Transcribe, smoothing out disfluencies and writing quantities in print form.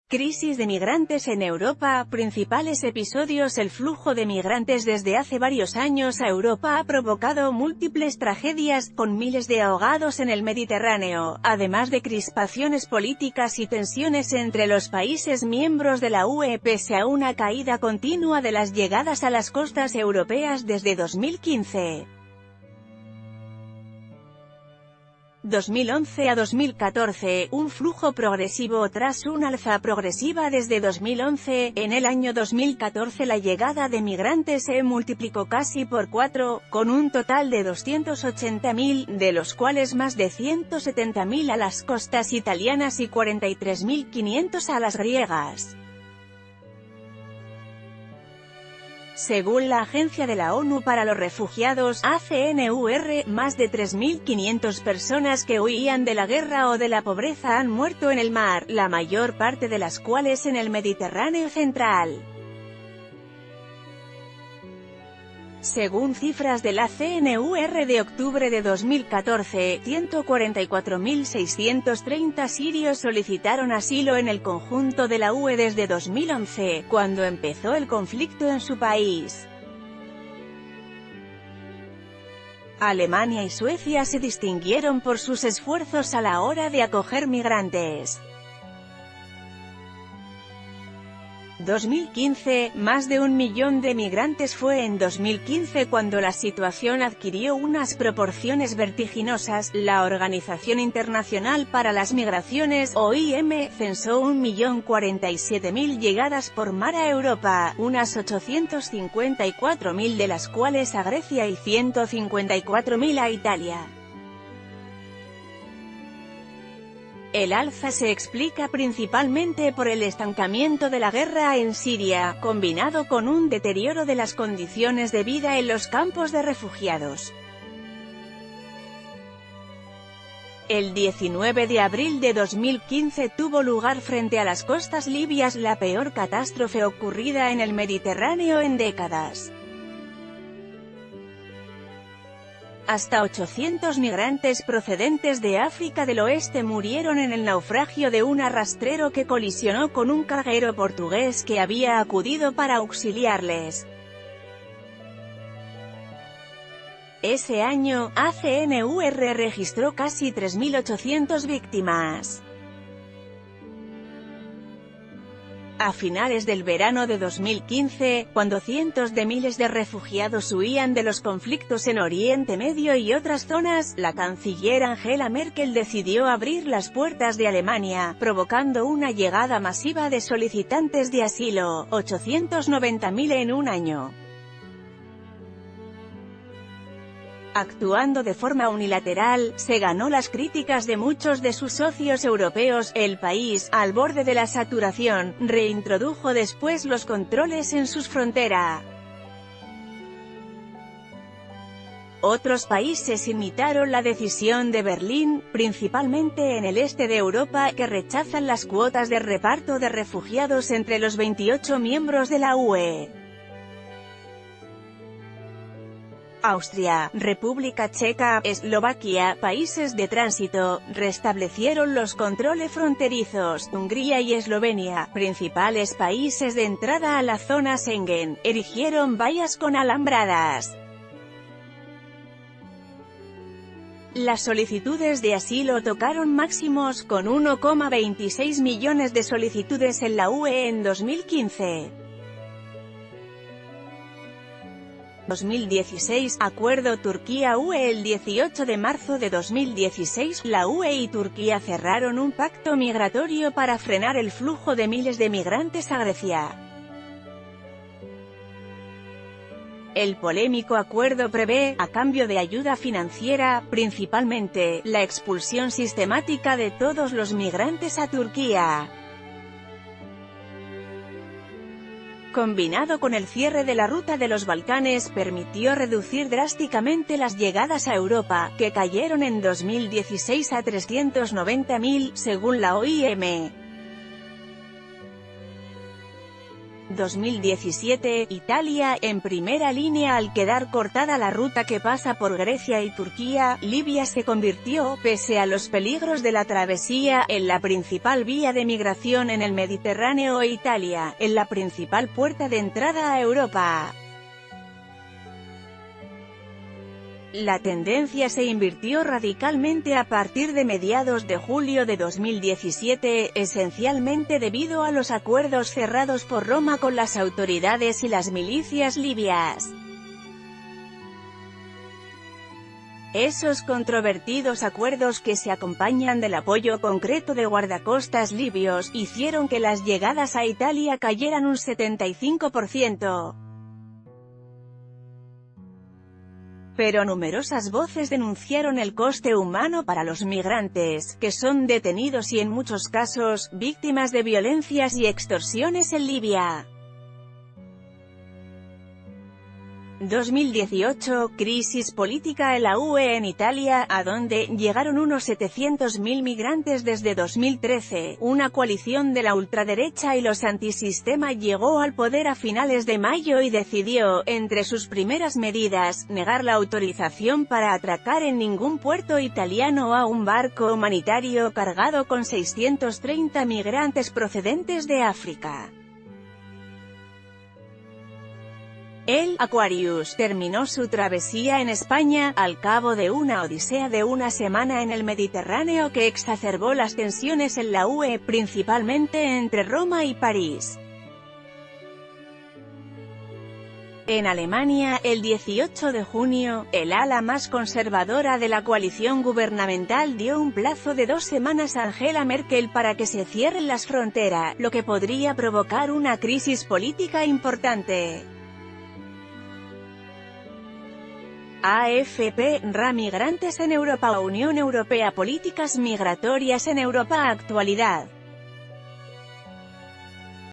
Crisis de migrantes en Europa. Principales episodios. El flujo de migrantes desde hace varios años a Europa ha provocado múltiples tragedias, con miles de ahogados en el Mediterráneo, además de crispaciones políticas y tensiones entre los países miembros de la UE pese a una caída continua de las llegadas a las costas europeas desde 2015. 2011 a 2014, un flujo progresivo tras un alza progresiva desde 2011. En el año 2014 la llegada de migrantes se multiplicó casi por 4, con un total de 280.000, de los cuales más de 170.000 a las costas italianas y 43.500 a las griegas. Según la Agencia de la ONU para los Refugiados, ACNUR, más de 3.500 personas que huían de la guerra o de la pobreza han muerto en el mar, la mayor parte de las cuales en el Mediterráneo central. Según cifras del ACNUR de octubre de 2014, 144.630 sirios solicitaron asilo en el conjunto de la UE desde 2011, cuando empezó el conflicto en su país. Alemania y Suecia se distinguieron por sus esfuerzos a la hora de acoger migrantes. 2015, más de 1 millón de migrantes. Fue en 2015 cuando la situación adquirió unas proporciones vertiginosas. La Organización Internacional para las Migraciones, OIM, censó 1.047.000 llegadas por mar a Europa, unas 854.000 de las cuales a Grecia y 154.000 a Italia. El alza se explica principalmente por el estancamiento de la guerra en Siria, combinado con un deterioro de las condiciones de vida en los campos de refugiados. El 19 de abril de 2015 tuvo lugar frente a las costas libias la peor catástrofe ocurrida en el Mediterráneo en décadas. Hasta 800 migrantes procedentes de África del Oeste murieron en el naufragio de un arrastrero que colisionó con un carguero portugués que había acudido para auxiliarles. Ese año, ACNUR registró casi 3.800 víctimas. A finales del verano de 2015, cuando cientos de miles de refugiados huían de los conflictos en Oriente Medio y otras zonas, la canciller Angela Merkel decidió abrir las puertas de Alemania, provocando una llegada masiva de solicitantes de asilo, 890.000 en un año. Actuando de forma unilateral, se ganó las críticas de muchos de sus socios europeos. El país, al borde de la saturación, reintrodujo después los controles en sus fronteras. Otros países imitaron la decisión de Berlín, principalmente en el este de Europa, que rechazan las cuotas de reparto de refugiados entre los 28 miembros de la UE. Austria, República Checa, Eslovaquia, países de tránsito, restablecieron los controles fronterizos. Hungría y Eslovenia, principales países de entrada a la zona Schengen, erigieron vallas con alambradas. Las solicitudes de asilo tocaron máximos, con 1,26 millones de solicitudes en la UE en 2015. 2016, Acuerdo Turquía-UE. El 18 de marzo de 2016, la UE y Turquía cerraron un pacto migratorio para frenar el flujo de miles de migrantes a Grecia. El polémico acuerdo prevé, a cambio de ayuda financiera, principalmente, la expulsión sistemática de todos los migrantes a Turquía. Combinado con el cierre de la ruta de los Balcanes, permitió reducir drásticamente las llegadas a Europa, que cayeron en 2016 a 390.000, según la OIM. 2017, Italia, en primera línea al quedar cortada la ruta que pasa por Grecia y Turquía, Libia se convirtió, pese a los peligros de la travesía, en la principal vía de migración en el Mediterráneo e Italia, en la principal puerta de entrada a Europa. La tendencia se invirtió radicalmente a partir de mediados de julio de 2017, esencialmente debido a los acuerdos cerrados por Roma con las autoridades y las milicias libias. Esos controvertidos acuerdos, que se acompañan del apoyo concreto de guardacostas libios, hicieron que las llegadas a Italia cayeran un 75%. Pero numerosas voces denunciaron el coste humano para los migrantes, que son detenidos y en muchos casos, víctimas de violencias y extorsiones en Libia. 2018, crisis política en la UE en Italia, a donde llegaron unos 700.000 migrantes desde 2013. Una coalición de la ultraderecha y los antisistema llegó al poder a finales de mayo y decidió, entre sus primeras medidas, negar la autorización para atracar en ningún puerto italiano a un barco humanitario cargado con 630 migrantes procedentes de África. El Aquarius terminó su travesía en España, al cabo de una odisea de una semana en el Mediterráneo que exacerbó las tensiones en la UE, principalmente entre Roma y París. En Alemania, el 18 de junio, el ala más conservadora de la coalición gubernamental dio un plazo de 2 semanas a Angela Merkel para que se cierren las fronteras, lo que podría provocar una crisis política importante. AFP, RA Migrantes en Europa. Unión Europea, políticas migratorias en Europa. Actualidad.